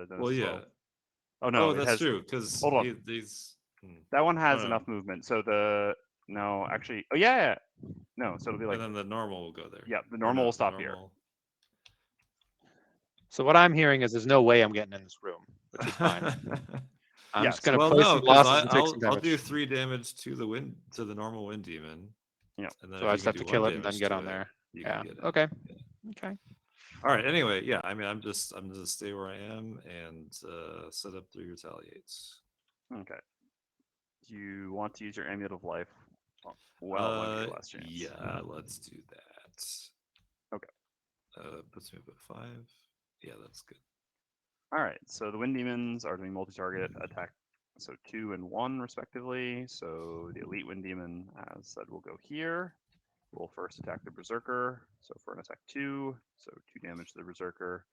Well, yeah. Oh no, Oh, it that's has. true. Because Hold on, these. that one has no. enough movement. So the no, actually, oh yeah. No, so it'll be like, And then the normal will go there. yeah, the Or normal no, will the stop here. normal- So what I'm hearing is there's no way I'm getting in this room, which is fine. I'm Yeah, just gonna Well, play no, some because losses and take some I'll damage. do 3 damage to the normal wind demon. Yeah. And then So if I you just can have to do kill 1 it and then damage get to on it, there. you Yeah. can get in. Okay. Yeah. Okay. All right. Anyway, yeah. I mean, I'm just stay where I am and set up 3 retaliates. Okay. Do you want to use your Amulet of Life? Well, might be your last chance. Yeah, let's do that. Okay. Puts me up at 5. Yeah, that's good. All right. So the Wind Demons are doing multi-target attack, so 2 and 1 respectively. So the Elite Wind Demon, as said, will go here. We'll first attack the Berserker. So for an attack 2, so 2 damage to the Berserker,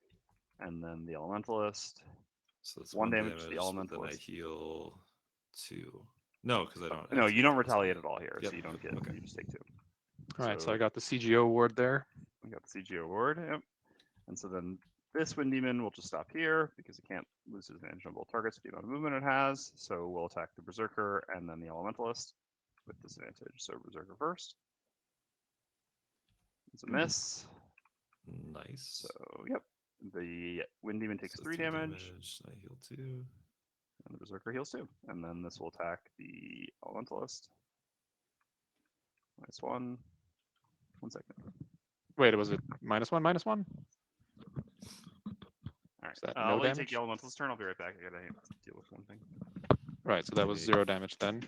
and then the Elementalist. So it's 1 1 damage to the but then I Elementalist. heal 2. No, because I don't. No, you don't retaliate retaliate at all here, Yep. so you don't get. Okay. You just take 2. All right. So I got the CGO award there. We got the CGO award. Yep. And so then this Wind Demon will just stop here because it can't lose advantage on both targets with the amount of movement it has. So we'll attack the Berserker and then the Elementalist with disadvantage. So Berserker first. It's a miss. Nice. So yep. The Wind Demon takes 3 damage. I heal 2. And the Berserker heals 2. And then this will attack the Elementalist. -1. 1 second. Wait, was it -1, -1? All right. Is that I'll no let you take damage? the Elementalist turn. I'll be right back. I gotta deal with one thing. Right. So that was 0 damage then,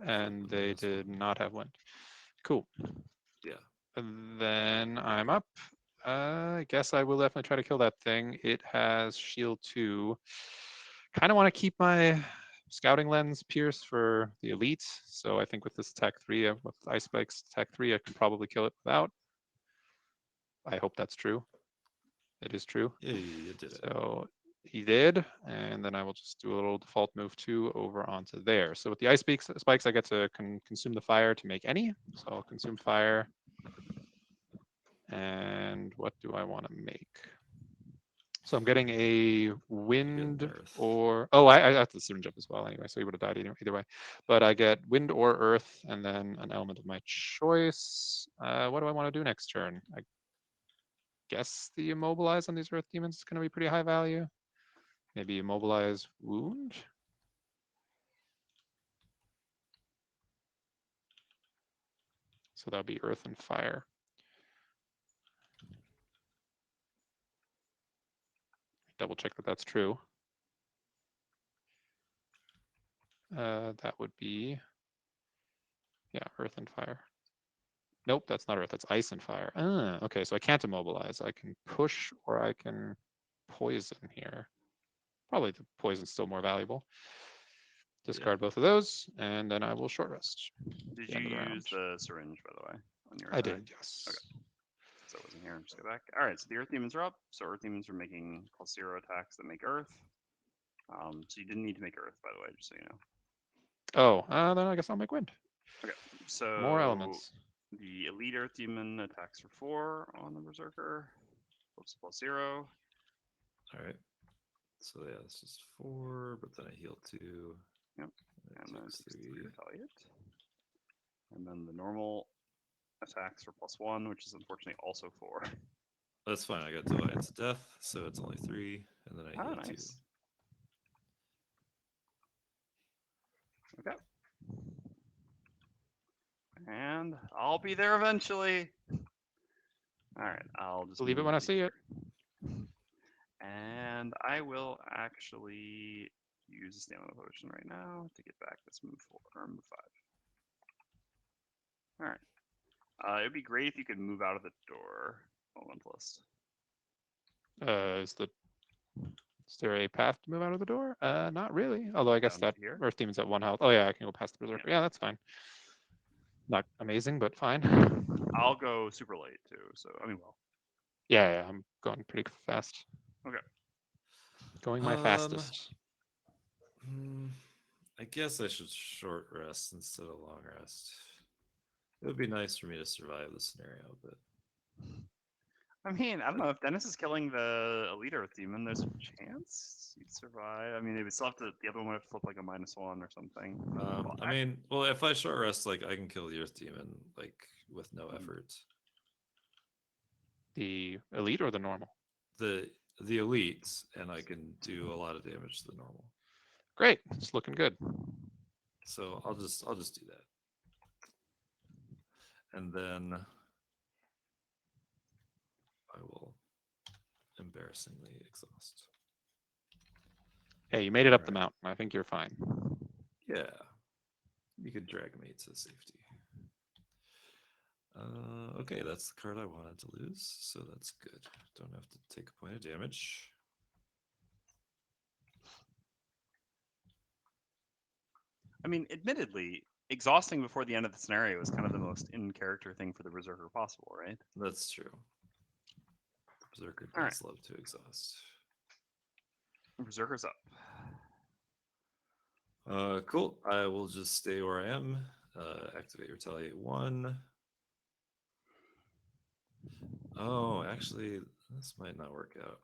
and they did not have wind. Cool. Yeah. And then I'm up. I guess I will definitely try to kill that thing. It has shield 2. Kind of want to keep my scouting lens pierce for the elite. So I think with this attack 3, with Ice Spikes attack 3, I can probably kill it without. I hope that's true. It is true. Yeah, you did it. So he did, and then I will just do a little default move 2 over onto there. So with the Ice Spikes, I get to consume the fire to make any. So I'll consume fire. And what do I want to make? So I'm getting a wind or... Oh, I have to syringe up as well anyway, so he would have died either way. But I get wind or earth, and then an element of my choice. What do I want to do next turn? I guess the immobilize on these earth demons is going to be pretty high value. Maybe immobilize wound. So that'll be earth and fire. Double check that that's true. That would be, yeah, earth and fire. Nope, that's not earth, that's ice and fire. Okay, so I can't immobilize. I can push or I can poison here. Probably the poison's still more valuable. Discard both of those, and then I will short rest. Did you use the syringe, by the way, on your I attack? did, yes. Okay. So it wasn't here. Just go back. All right, so the Earth Demons are up. So Earth Demons are making +0 attacks that make Earth. So you didn't need to make Earth, by the way, just so you know. Oh, then I guess I'll make wind. Okay, so more elements. The Elite Earth Demon attacks for 4 on the Berserker. Flips +0. All right. So yeah, this is 4, but then I heal 2. Yep. And then it takes 3 retaliate. And then the normal attacks for +1, which is unfortunately also 4. That's fine. I got Defiance of Death, so it's only 3, and then I heal 2. Okay. And I'll be there eventually. All right, I'll just believe it when I see it. And I will actually use a stamina potion right now to get back this move 4 or move 5. All right. It'd be great if you could move out of the door, Elementalist. Is there a path to move out of the door? Not really. Although I guess that here? Earth Demon's at 1 health. Oh yeah, I can go past the Berserker. Yeah, that's fine. Not amazing, but fine. I'll go super late too. So I mean, well. Yeah, I'm going pretty fast. Okay. Going my fastest. I guess I should short rest instead of long rest. It would be nice for me to survive the scenario, but I mean, I don't know if Dennis is killing the elite Earth Demon. There's a chance you'd survive. I mean, they would still have to. The other one would have to flip like a -1 or something. I mean, well, if I short rest, like I can kill the Earth Demon like with no effort. The elite or the normal? The elites, and I can do a lot of damage to the normal. Great, it's looking good. So I'll just do that, and then I will embarrassingly exhaust. Hey, you made it up the Alright. mountain. I think you're fine. Yeah, you could drag me to safety. Okay, that's the card I wanted to lose, so that's good. Don't have to take a point of damage. I mean, admittedly, exhausting before the end of the scenario is kind of the most in-character thing for the Berserker possible, right? That's true. Berserker All right. does love to exhaust. Berserker's up. Cool. I will just stay where I am. Activate Retaliate 1. Oh, actually, this might not work out.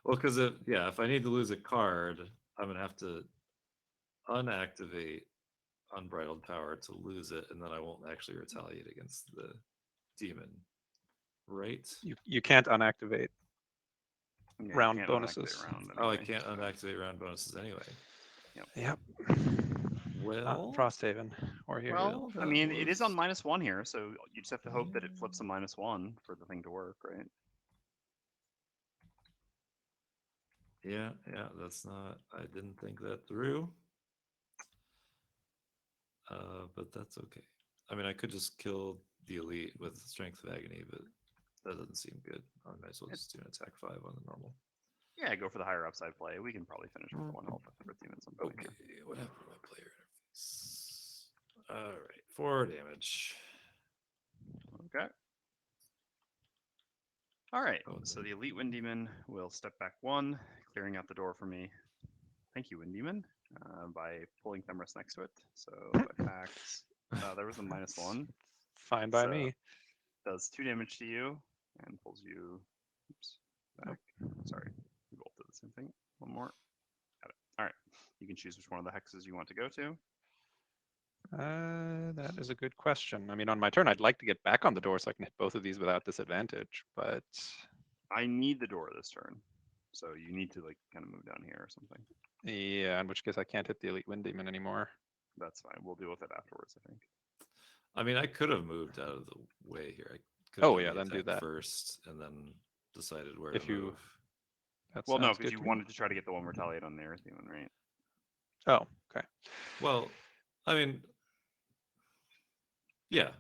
Well, because if I need to lose a card, I'm gonna have to unactivate Unbridled Power to lose it, and then I won't actually retaliate against the demon. Right? You can't unactivate Yeah, you round can't bonuses. unactivate round Oh, I anyway, can't so- unactivate round bonuses anyway. Yep. Well, Frosthaven or here. Well, I that mean, it is on was- -1 here, so you just have to hope that it flips a -1 for the thing to work, right? Yeah, that's not. I didn't think that through. But that's okay. I mean, I could just kill the elite with Strength of Agony, but that doesn't seem good. I might as well just do an attack 5 on the normal. Yeah, go for the higher upside play. We can probably finish with the 1 health with the demon at some point Okay, here. what happened to my player interface? Alright, 4 damage. Okay. All right, Oh, so the elite Wind Demon will step back 1, clearing out the door for me. Thank you, Wind Demon, by pulling Themris next to it. So attacks. There was a -1. Fine by So, me. Does 2 damage to you and pulls you. Oops. Back. Sorry, we both did the same thing. One more. Got it. All right. You can choose which one of the hexes you want to go to. That is a good question. I mean, on my turn, I'd like to get back on the door so I can hit both of these without disadvantage, but I need the door this turn, so you need to like kind of move down here or something. yeah, in which case I can't hit the Elite Wind Demon anymore. That's fine. We'll deal with it afterwards, I think. I mean, I could have moved out of the way here. I could Oh, done yeah, the then do attack that. first, and then decided where If to you- move. That Well, no, sounds because good you to me. wanted to try to get the one retaliate on the Earth Demon, right? Oh, okay. Well, I mean, yeah.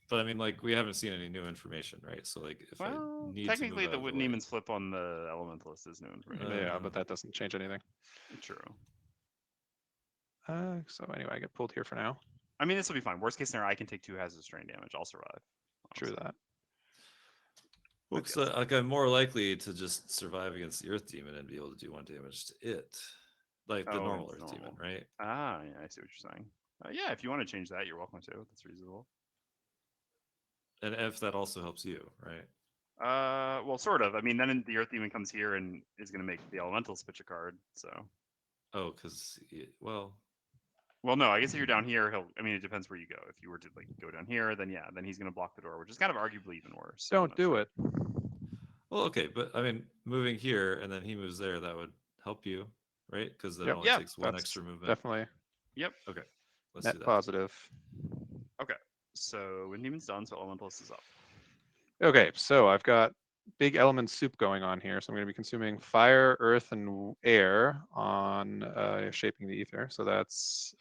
But I mean, like, we haven't seen any new information, right? So, like, if I Well, need technically, to move the out of Wind way- Demon's flip on the Elementalist is new information. Yeah, but that doesn't change anything. True. So anyway, I get pulled here for now. I mean, this will be fine. Worst case scenario, I can take 2 hazards strain damage. I'll survive. True honestly. that. Well, I'd 'cause, guess. like, I'm more likely to just survive against the Earth Demon and be able to do 1 damage to it, like the Oh, normal it's Earth Demon, normal. right? Ah, yeah, I see what you're saying. Yeah, if you want to change that, you're welcome to. That's reasonable. And if that also helps you, right? Well, sort of. I mean, then the Earth Demon comes here and is going to make the Elementals pitch a card. So, Oh, because well, no, I guess if you're down here, he'll. I mean, it depends where you go. If you were to like go down here, then yeah, then he's going to block the door, which is kind of arguably even worse. I'm Don't not do sure. it. well, okay, but I mean, moving here and then he moves there, that would help you, right? Because that Yep. only Yeah, takes 1 That's extra movement. definitely Yep. Okay, let's net do that. positive. Okay. So Wind Demon's done. So Elementalist is up. Okay, so I've got big element soup going on here. So I'm going to be consuming fire, earth, and air on shaping the ether. So that's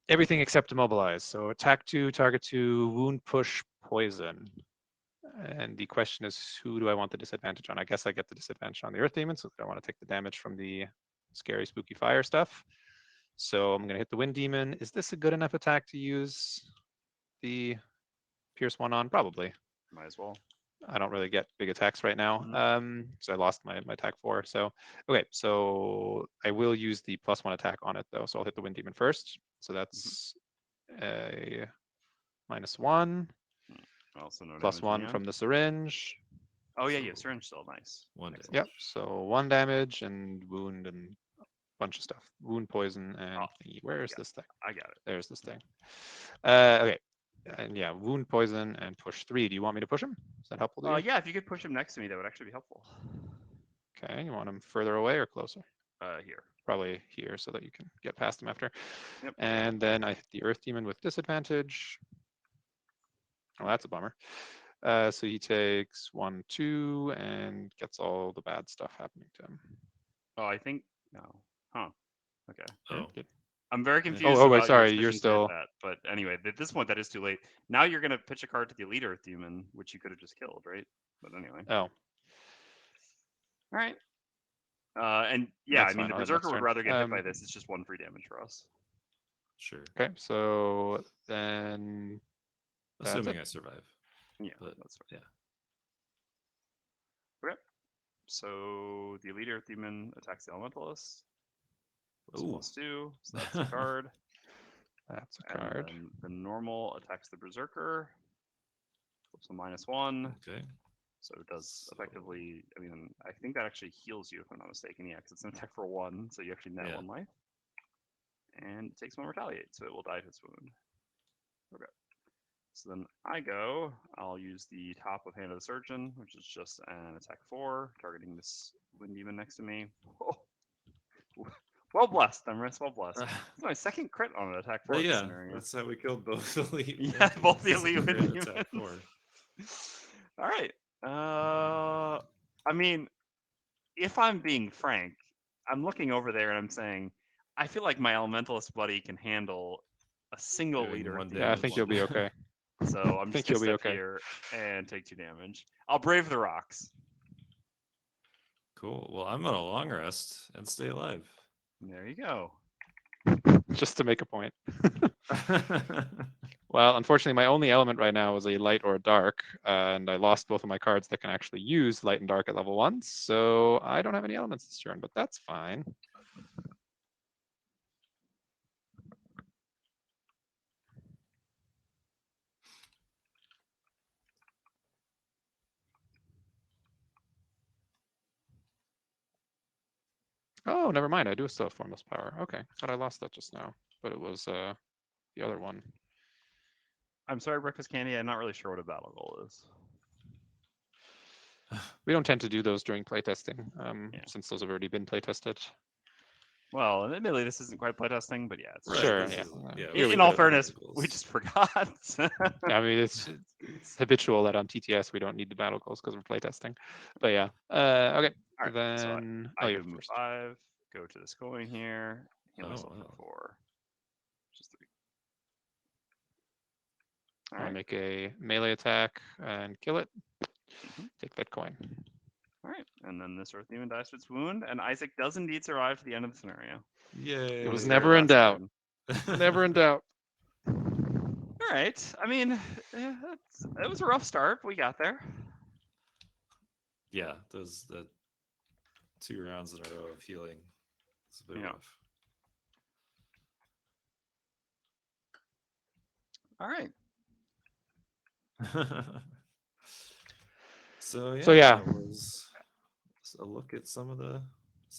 everything except immobilize. So attack 2, target 2, wound, push, poison. And the question is, who do I want the disadvantage on? I guess I get the disadvantage on the Earth Demon, so I don't want to take the damage from the scary, spooky fire stuff. So I'm going to hit the Wind Demon. Is this a good enough attack to use the Pierce 1 on? Probably. Might as well. I don't really get big attacks right now, so I lost my attack 4. So, okay, so I will use the +1 attack on it, though. So I'll hit the Wind Demon first. So that's a -1, Also no +1 damage from the syringe. Oh yeah, yeah, So, syringe still nice. 1 Excellent. Yep, so 1 damage and wound and a bunch of stuff. Wound, poison, and thingy. Where's this thing? I got it. There's this thing. Okay. And yeah, wound, poison, and push 3. Do you want me to push him? Is that helpful to you? Yeah, if you could push him next to me, that would actually be helpful. Okay, you want him further away or closer? Here. Probably here so that you can get past him after. Yep. And then I hit the Earth Demon with disadvantage. Oh, that's a bummer. So he takes 1, 2, and gets all the bad stuff happening to him. Oh, I think no. Huh. Okay. Oh. I'm very confused. Oh, wait, about sorry, your you're decision to hit still. that. But anyway, at this point, that is too late. Now you're gonna pitch a card to the Elite Earth Demon, which you could have just killed, right? But anyway. Oh. All right. And yeah, That's I mean, fine, the I'll have Berserker next would turn. rather get hit by this. It's just 1 free damage for us. Sure. Okay, so then. That's Assuming it. I survive. Yeah, But, that's right. yeah. Okay. So the Elite Earth Demon attacks the Elementalist. Plus Ooh. +2, so that's a card. That's a card. And then the normal attacks the Berserker. Flips a -1. Okay. So it does effectively, I mean, I think that actually heals you if I'm not mistaken. Yeah, 'cause it's an attack for 1, so you actually net Yeah. 1 life. And it takes 1 retaliate, so it will die to its wound. Okay. So then I'll use the top of Hand of the Surgeon, which is just an attack 4, targeting this Wind Demon next to me. Oh. Well blessed, Emrys, well blessed. It's my second crit on an attack 4 yeah, scenario. that's how we killed both elite. Yeah, both the elite Crit Wind attack Demons. 4. All right. I mean, if I'm being frank, I'm looking over there and I'm saying, I feel like my Elementalist buddy can handle a single Doing leader. 1 Yeah, I think you'll be okay. So I'm just think gonna you'll be step okay. here and take 2 damage. I'll brave the rocks. Cool. Well, I'm on a long rest and stay alive. There you go. Just to make a point. Well, unfortunately, my only element right now is a light or a dark, and I lost both of my cards that can actually use light and dark at level 1, so I don't have any elements this turn, but that's fine. Oh, never mind. I do still have Formless Power. Okay, thought I lost that just now, but it was the other one. I'm sorry, Breakfast Candy. I'm not really sure what a battle goal is. We don't tend to do those during playtesting, Yeah. since those have already been playtested. Well, admittedly, this isn't quite playtesting, but yeah, it's Right, Sure, this yeah. is- yeah, Here we in go. all fairness, Goals. we just forgot. I mean, it's habitual that on TTS we don't need the battle goals because we're playtesting. But yeah, okay. All right, Then I you're do move first. 5. Go to this coin here. Heal myself wow. for 4. Just 3. All I right. make a melee attack and kill it. Take that coin. All right, and then this Earth Demon dies to its wound, and Isaac does indeed survive to the end of the scenario. Yay. It was Very never in last doubt. turn. Never in doubt. All right, I mean, it was a rough start, but we got there. Yeah, those the 2 rounds in a row of healing. It's a bit Yeah. rough. All right. So yeah, So, yeah. that was a look at some of the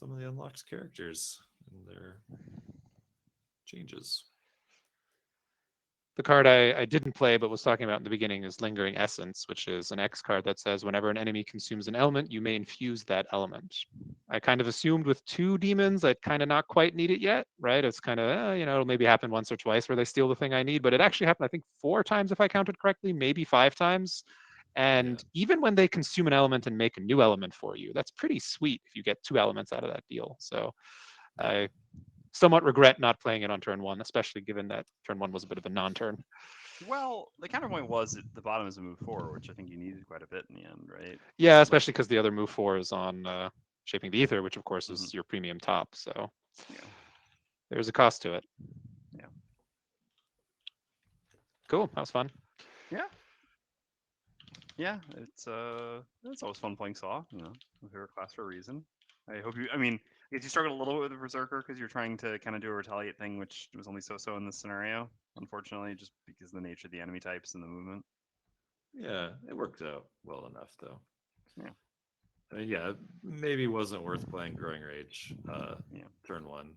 unlocked characters and their changes. The card I didn't play but was talking about in the beginning is Lingering Essence, which is an X card that says whenever an enemy consumes an element, you may infuse that element. I kind of assumed with 2 demons, I'd kind of not quite need it yet, right? It's kind of, it'll maybe happen once or twice where they steal the thing I need, but it actually happened, I think, 4 times if I counted correctly, maybe 5 times. And even when they consume an element and make a new element for you, that's pretty sweet if you get 2 elements out of that deal. So I somewhat regret not playing it on turn 1, especially given that turn 1 was a bit of a non-turn. Well, the counterpoint was at the bottom is a move 4, which I think you needed quite a bit in the end, right? Yeah, especially because the other move 4 is on Shaping the Ether, which of course is your premium top. So there's a cost to it. Yeah. Cool. That was fun. Yeah. Yeah, it's always fun playing Saw. My favorite class for a reason. I hope you. I mean, I guess you struggled a little bit with the Berserker because you're trying to kind of do a retaliate thing, which was only so-so in this scenario. Unfortunately, just because of the nature of the enemy types and the movement. Yeah, it worked out well enough though. Yeah. I mean, yeah, maybe wasn't worth playing Growing Rage Yeah. turn 1,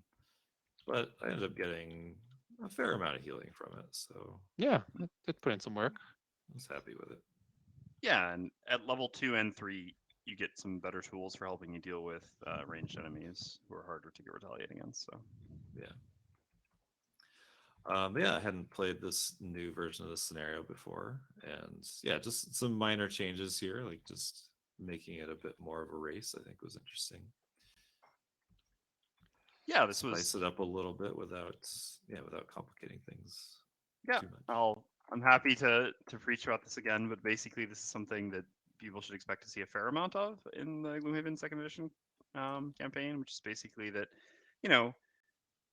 but I ended up getting a fair amount of healing from it, so Yeah, it put in some work. I was happy with it. Yeah, and at level 2 and 3, you get some better tools for helping you deal with ranged enemies who are harder to get retaliate against. So Yeah. Yeah, I hadn't played this new version of the scenario before, and yeah, just some minor changes here, like just making it a bit more of a race. I think was interesting. yeah, this Spice was it up a little bit without complicating things yeah. too much. I'm happy to preach about this again, but basically this is something that people should expect to see a fair amount of in the Gloomhaven Second Edition campaign, which is basically that, you know,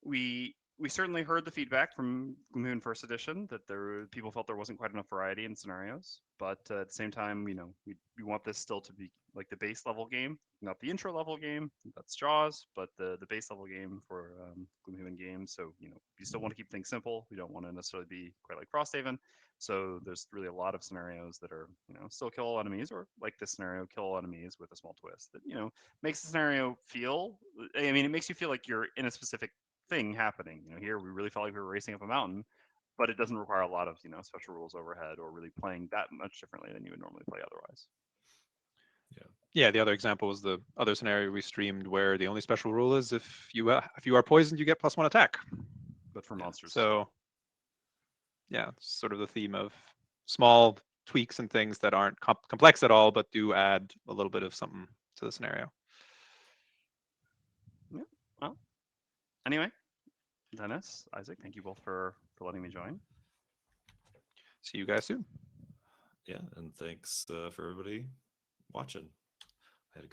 we certainly heard the feedback from Gloomhaven First Edition that people felt there wasn't quite enough variety in scenarios, but at the same time, you know, we want this still to be like the base level game, not the intro level game. That's Jaws, but the base level game for Gloomhaven games. So you know, we still want to keep things simple. We don't want to necessarily be quite like Frosthaven. So there's really a lot of scenarios that are, you know, still kill all enemies, or like this scenario, kill all enemies with a small twist that, you know, makes the scenario feel. I mean, it makes you feel like you're in a specific thing happening. You know, here we really felt like we were racing up a mountain, but it doesn't require a lot of, you know, special rules overhead or really playing that much differently than you would normally play otherwise. Yeah, the other example was the other scenario we streamed where the only special rule is if you are poisoned, you get +1 attack. But for monsters, So yeah, it's sort of the theme of small tweaks and things that aren't complex at all, but do add a little bit of something to the scenario. yeah. Well, anyway, Dennis, Isaac, thank you both for letting me join. See you guys soon. Yeah, and thanks for everybody watching. I had a good